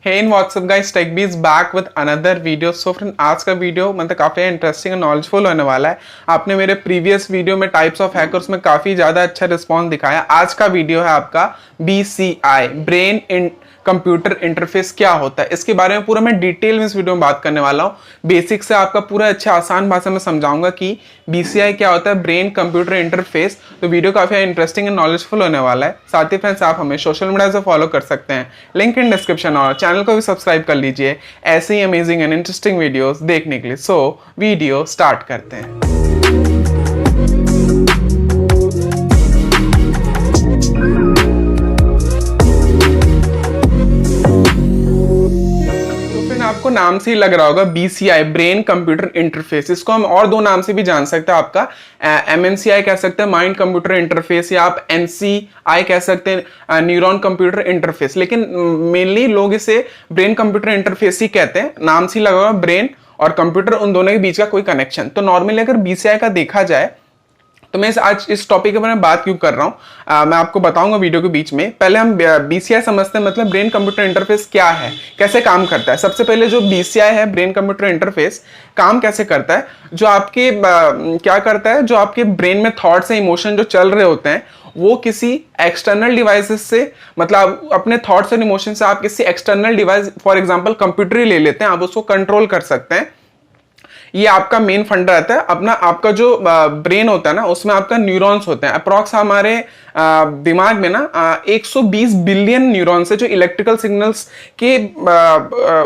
Hey in what's up guys, TechBeez back with another video. So friend, आज का video मतलब काफ़ी इंटरेस्टिंग और नॉलेजफुल होने वाला है। आपने मेरे प्रीवियस वीडियो में टाइप्स ऑफ हैकर्स में काफ़ी ज़्यादा अच्छा रिस्पॉन्स दिखाया। आज का वीडियो है आपका BCI, brain in computer interface क्या होता है, इसके बारे में पूरा मैं डिटेल में इस वीडियो में बात करने वाला हूँ। बेसिक से आपका पूरा अच्छा आसान भाषा में समझाऊंगा कि BCI क्या होता है, ब्रेन कंप्यूटर इंटरफेस। तो वीडियो काफी इंटरेस्टिंग एंड नॉलेजफुल होने वाला है। साथ ही फ्रेंड्स, आप हमें सोशल मीडिया से फॉलो कर सकते हैं, लिंक इन डिस्क्रिप्शन, और चैनल को भी सब्सक्राइब कर लीजिए ऐसे ही अमेजिंग एंड इंटरेस्टिंग वीडियोस देखने के लिए। सो वीडियो स्टार्ट करते हैं। आपको नाम से ही लग रहा होगा BCI, ब्रेन कंप्यूटर इंटरफेस। इसको हम और दो नाम से भी जान सकते हैं। आपका MNCI कह सकते हैं, माइंड कंप्यूटर इंटरफेस, या आप NCI कह सकते हैं, न्यूरॉन कंप्यूटर इंटरफेस। लेकिन मेनली लोग इसे ब्रेन कंप्यूटर इंटरफेस ही कहते हैं। नाम से ही लगा होगा ब्रेन और कंप्यूटर, उन दोनों के बीच का कोई कनेक्शन। तो नॉर्मली अगर BCI का देखा जाए तो मैं आज इस टॉपिक के बारे में बात क्यों कर रहा हूँ मैं आपको बताऊंगा वीडियो के बीच में। पहले हम BCI समझते हैं, मतलब ब्रेन कंप्यूटर इंटरफेस क्या है, कैसे काम करता है। सबसे पहले जो BCI है, ब्रेन कंप्यूटर इंटरफेस, काम कैसे करता है, जो आपके क्या करता है, जो आपके ब्रेन में थॉट्स एंड इमोशन जो चल रहे होते हैं वो किसी एक्सटर्नल डिवाइसेस से, मतलब अपने थॉट्स एंड इमोशन से आप किसी external device, for example computer ही ले लेते हैं, आप उसको कंट्रोल कर सकते हैं। ये आपका मेन फंडा रहता है। अपना आपका जो ब्रेन होता है ना, उसमें आपका न्यूरॉन्स होते हैं। अप्रॉक्स हमारे दिमाग में ना 120 बिलियन न्यूरॉन्स है, जो इलेक्ट्रिकल सिग्नल्स के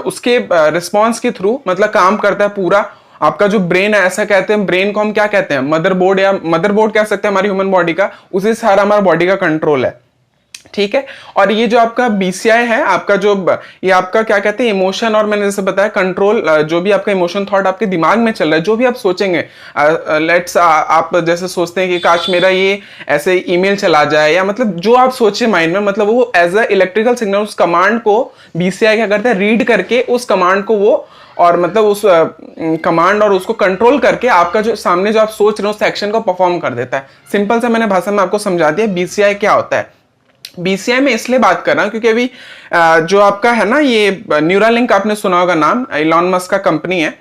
उसके रिस्पॉन्स के थ्रू मतलब काम करता है पूरा आपका जो ब्रेन है। ऐसा कहते हैं, ब्रेन को हम क्या कहते हैं, मदरबोर्ड, या मदरबोर्ड कह सकते हैं हमारी ह्यूमन बॉडी का। उसी से सारा हमारा बॉडी का कंट्रोल है, ठीक है। और ये जो आपका BCI है, आपका जो ये आपका क्या कहते हैं, इमोशन, और मैंने जैसे बताया कंट्रोल, जो भी आपका इमोशन थॉट आपके दिमाग में चल रहा है, जो भी आप सोचेंगे, लेट्स आप जैसे सोचते हैं कि काश मेरा ये ऐसे ईमेल चला जाए, या मतलब जो आप सोचे माइंड में, मतलब वो एज अ इलेक्ट्रिकल सिग्नल उस कमांड को BCI क्या करता है, रीड करके उस कमांड को वो, और मतलब उस कमांड और उसको कंट्रोल करके आपका जो सामने जो आप सोच रहे हो उस एक्शन को परफॉर्म कर देता है। सिंपल से मैंने भाषा में आपको समझा दिया BCI क्या होता है। BCI में इसलिए बात कर रहा हूं क्योंकि अभी जो आपका है ना, ये न्यूरालिंक, आपने सुना होगा नाम, इलॉन मस्क का कंपनी है।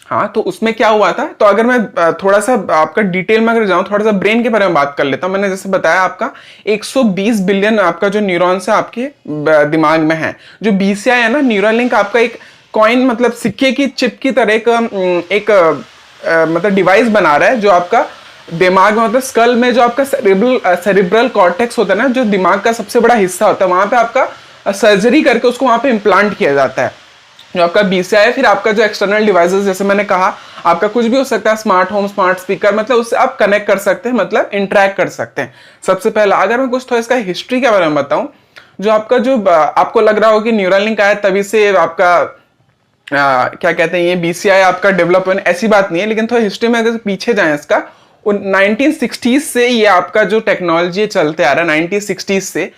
हाँ, तो उसमें क्या हुआ था, तो अगर मैं थोड़ा सा आपका डिटेल में अगर जाऊं, थोड़ा सा ब्रेन के बारे में बात कर लेता हूं। मैंने जैसे बताया आपका 120 बिलियन आपका जो न्यूरॉन्स है आपके दिमाग में है। जो BCI है ना, न्यूरालिंक, आपका एक कॉइन, मतलब सिक्के की चिप की तरह एक मतलब डिवाइस बना रहा है, जो आपका दिमाग में, मतलब स्कल में जो आपका सेरिब्रल कॉर्टेक्स होता है ना, जो दिमाग का सबसे बड़ा हिस्सा होता है, वहां पे आपका सर्जरी करके उसको वहां पे इम्प्लांट किया जाता है, जो आपका BCI है। फिर आपका जो एक्सटर्नल डिवाइसेस, जैसे मैंने कहा, आपका कुछ भी हो सकता है, स्मार्ट होम, स्मार्ट स्पीकर, मतलब उससे आप कनेक्ट कर सकते हैं, मतलब इंटरेक्ट कर सकते हैं। सबसे पहला अगर मैं कुछ तो इसका हिस्ट्री के बारे में बताऊं, जो आपका जो आपको लग रहा हो कि न्यूरालिंक आया तभी से आपका क्या कहते हैं, ये BCI आपका डेवलपमेंट, ऐसी बात नहीं है। लेकिन थोड़ा हिस्ट्री में अगर पीछे जाए इसका, 1960s से ये आपका जो टेक्नोलॉजी चलते आ रहा है, 1960s से,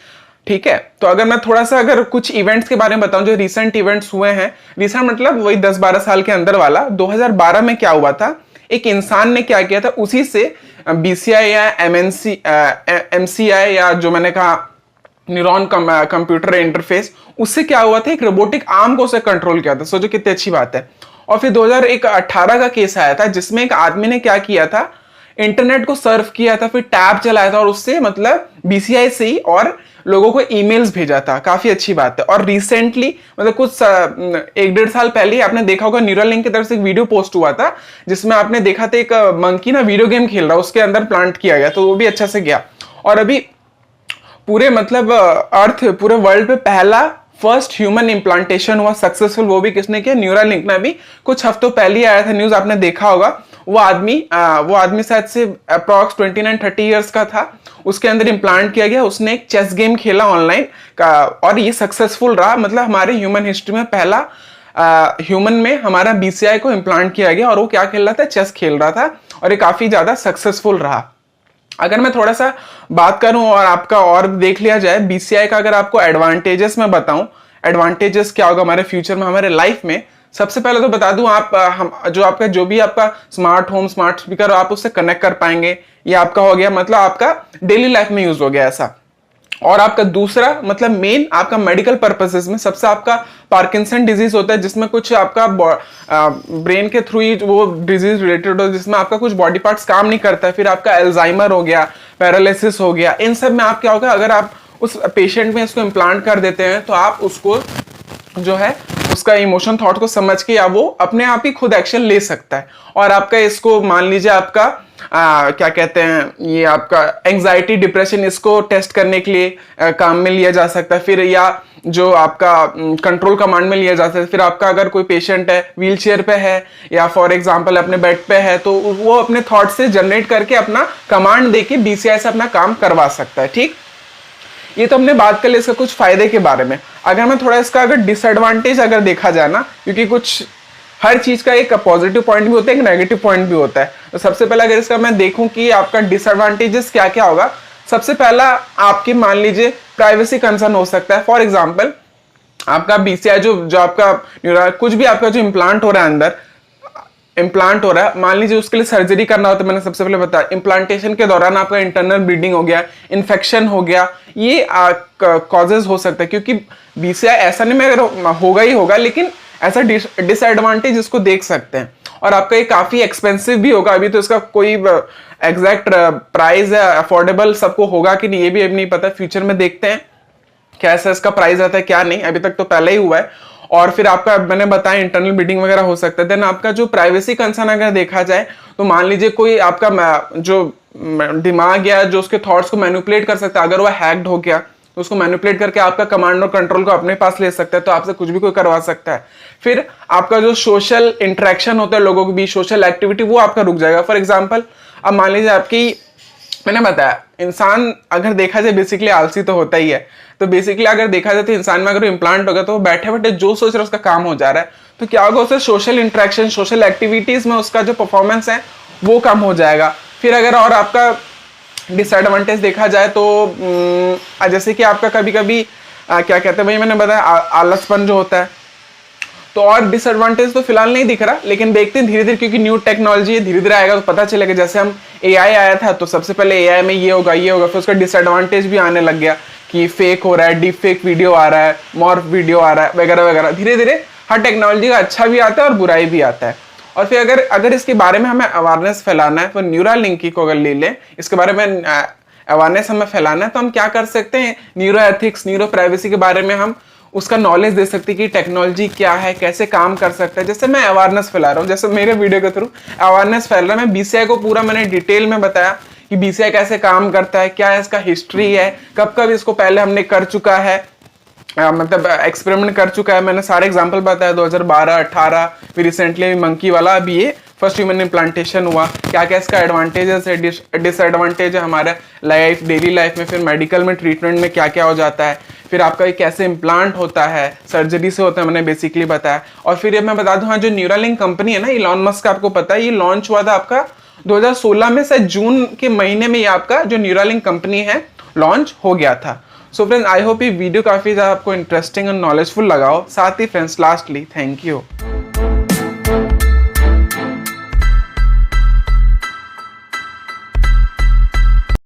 ठीक है। तो अगर मैं थोड़ा सा अगर कुछ इवेंट्स के बारे में बताऊं, जो रिसेंट इवेंट्स हुए हैं, रिसेंट मतलब वही 10-12 साल के अंदर वाला, 2012 में क्या हुआ था, एक इंसान ने क्या किया था, उसी से BCI या MCI, या जो मैंने कहा न्यूरॉन कंप्यूटर इंटरफेस, उससे क्या हुआ था, एक रोबोटिक आर्म को उसे कंट्रोल किया था। सोचो कितनी अच्छी बात है। और फिर 2018 का केस आया था, जिसमें एक आदमी ने क्या किया था, इंटरनेट को सर्फ किया था, फिर टैब चलाया था, और उससे मतलब BCI से ही और लोगों को ईमेल्स भेजा था। काफी अच्छी बात है। और रिसेंटली, मतलब कुछ 1-1.5 साल पहले ही आपने देखा होगा, न्यूरालिंक की तरफ से एक वीडियो पोस्ट हुआ था, जिसमें आपने देखा था एक मंकी ना वीडियो गेम खेल रहा, उसके अंदर प्लांट किया गया, तो वो भी अच्छा से गया। और अभी पूरे मतलब अर्थ, पूरे वर्ल्ड पे पहला फर्स्ट ह्यूमन इम्प्लांटेशन हुआ सक्सेसफुल, वो भी किसने किया, न्यूरालिंक ने। अभी कुछ हफ्तों पहले ही आया था न्यूज, आपने देखा होगा। वो आदमी शायद से अप्रॉक्स 29-30 ईयर्स का था, उसके अंदर इम्प्लांट किया गया। उसने एक चेस गेम खेला ऑनलाइन का, और ये सक्सेसफुल रहा। मतलब हमारे ह्यूमन हिस्ट्री में पहला ह्यूमन में हमारा BCI को इम्प्लांट किया गया, और वो क्या खेल रहा था, चेस खेल रहा था, और ये काफी ज्यादा सक्सेसफुल रहा। अगर मैं थोड़ा सा बात करूं और आपका और देख लिया जाए BCI का, अगर आपको एडवांटेजेस में बताऊं, एडवांटेजेस क्या होगा हमारे फ्यूचर में, हमारे लाइफ में। सबसे पहले तो बता दूं, आप जो आपका जो भी आपका स्मार्ट होम, स्मार्ट स्पीकर, आप उससे कनेक्ट कर पाएंगे। ये आपका हो गया, मतलब आपका डेली लाइफ में यूज हो गया ऐसा। और आपका दूसरा मतलब मेन आपका मेडिकल पर्पसेस में सबसे आपका पार्किंसन डिजीज होता है, जिसमें कुछ आपका ब्रेन के थ्रू ही वो डिजीज रिलेटेड हो, जिसमें आपका कुछ बॉडी पार्ट्स काम नहीं करता है। फिर आपका एल्जाइमर हो गया, पैरालिसिस हो गया, इन सब में आप क्या होगा, अगर आप उस पेशेंट में इसको इम्प्लांट कर देते हैं तो आप उसको जो है उसका इमोशन थॉट को समझ के या वो अपने आप ही खुद एक्शन ले सकता है। और आपका इसको मान लीजिए आपका क्या कहते हैं, ये आपका एंजाइटी डिप्रेशन, इसको टेस्ट करने के लिए काम में लिया जा सकता है। फिर या जो आपका कंट्रोल कमांड में लिया जा सकता है। फिर आपका अगर कोई पेशेंट है व्हील चेयर पे है या फॉर एग्जांपल अपने बेड पे है, तो वो अपने थॉट से जनरेट करके अपना कमांड देके बीसीआई से अपना काम करवा सकता है। ठीक, ये तो हमने बात कर ली इसका कुछ फायदे के बारे में। अगर मैं थोड़ा इसका अगर डिसएडवांटेज अगर देखा जाए ना, क्योंकि कुछ हर चीज का एक पॉजिटिव पॉइंट भी होता है, एक नेगेटिव पॉइंट भी होता है। तो सबसे पहले अगर इसका मैं देखूं कि आपका डिसएडवांटेजेस क्या क्या होगा, सबसे पहला आपकी मान लीजिए प्राइवेसी कंसर्न हो सकता है। फॉर एग्जांपल आपका बीसीआई जो आपका कुछ भी आपका जो इम्प्लांट हो रहा है अंदर इम्प्लांट हो रहा है, मान लीजिए उसके लिए सर्जरी करना होता है। मैंने सबसे पहले बताया इम्प्लांटेशन के दौरान आपका इंटरनल ब्लीडिंग हो गया, इन्फेक्शन हो गया, ये कॉजेज हो सकता है। क्योंकि बीसीआई ऐसा नहीं मैं अगर होगा ही होगा, लेकिन ऐसा डिसएडवांटेज इसको देख सकते हैं। और आपका ये काफी एक्सपेंसिव भी होगा। अभी तो इसका कोई एग्जैक्ट प्राइस है अफोर्डेबल सबको होगा कि नहीं ये भी अभी नहीं पता, फ्यूचर में देखते हैं कैसा इसका प्राइस रहता है क्या नहीं, अभी तक तो पहले ही हुआ है। और फिर आपका मैंने बताया इंटरनल ब्लीडिंग वगैरह हो सकता है। देन आपका जो प्राइवेसी कंसर्न अगर देखा जाए तो मान लीजिए कोई आपका जो दिमाग या जो उसके थॉट्स को मैनिपुलेट कर सकता है, अगर वो हैक्ड हो गया तो उसको मैनिपुलेट करके आपका कमांड और कंट्रोल को अपने पास ले सकता है, तो आपसे कुछ भी कोई करवा सकता है। फिर आपका जो सोशल इंटरेक्शन होता है लोगों के बीच, सोशल एक्टिविटी, वो आपका रुक जाएगा। फॉर एग्जाम्पल अब मान लीजिए आपकी, मैंने बताया इंसान अगर देखा जाए बेसिकली आलसी तो होता ही है। तो बेसिकली अगर देखा जाए तो इंसान में अगर इम्प्लांट होगा तो वो बैठे बैठे जो सोच रहा है उसका काम हो जा रहा है। तो क्या होगा, उससे सोशल इंटरेक्शन, सोशल एक्टिविटीज में उसका जो परफॉर्मेंस है वो कम हो जाएगा। फिर अगर और आपका डिसएडवांटेज देखा जाए तो जैसे कि आपका कभी कभी क्या कहते हैं भाई, मैंने बताया आलसपन जो होता है। तो और डिसएडवांटेज तो फिलहाल नहीं दिख रहा, लेकिन देखते हैं धीरे धीरे, क्योंकि न्यू टेक्नोलॉजी है, धीरे धीरे आएगा तो पता चलेगा। जैसे हम एआई आया था तो सबसे पहले एआई में ये होगा फिर उसका डिसएडवांटेज भी आने लग गया कि फेक हो रहा है, डीप फेक वीडियो आ रहा है, मॉर्फ वीडियो आ रहा है वगैरह वगैरह। धीरे धीरे हर टेक्नोलॉजी का अच्छा भी आता है और बुराई भी आता है। और फिर अगर इसके बारे में हमें अवेयरनेस फैलाना है, तो न्यूरालिंक को अगर ले लें, इसके बारे में अवेयरनेस हमें फैलाना है, तो हम क्या कर सकते हैं, न्यूरो एथिक्स, न्यूरो प्राइवेसी के बारे में हम उसका नॉलेज दे सकते हैं कि टेक्नोलॉजी क्या है, कैसे काम कर सकता है। जैसे मैं अवेयरनेस फैला रहा हूँ, जैसे मेरे वीडियो के थ्रू अवेयरनेस फैल रहा है, मैं बीसीआई को पूरा मैंने डिटेल में बताया कि बीसीआई कैसे काम करता है, क्या है इसका हिस्ट्री है, कब कब इसको पहले हमने कर चुका है, मतलब एक्सपेरिमेंट कर चुका है। मैंने सारे एग्जांपल बताया 2012, 18, फिर रिसेंटली मंकी वाला, अभी ये फर्स्ट ह्यूमन इम्प्लांटेशन हुआ, क्या क्या इसका एडवांटेजेस है, डिसएडवांटेज है हमारे लाइफ, डेली लाइफ में, फिर मेडिकल में, ट्रीटमेंट में क्या क्या हो जाता है, फिर आपका ये कैसे इम्प्लांट होता है, सर्जरी से होता है, मैंने बेसिकली बताया। और फिर ये मैं बता दूं, हाँ जो न्यूरालिंक कंपनी है ना, इलॉन मस्क का, आपको पता है ये लॉन्च हुआ था आपका 2016 में, शायद जून के महीने में ये आपका जो न्यूरालिंक कंपनी है लॉन्च हो गया था। सो फ्रेंड्स, आई होप ये वीडियो काफी ज्यादा आपको इंटरेस्टिंग और नॉलेजफुल लगा हो। साथ ही फ्रेंड्स, लास्टली थैंक यू।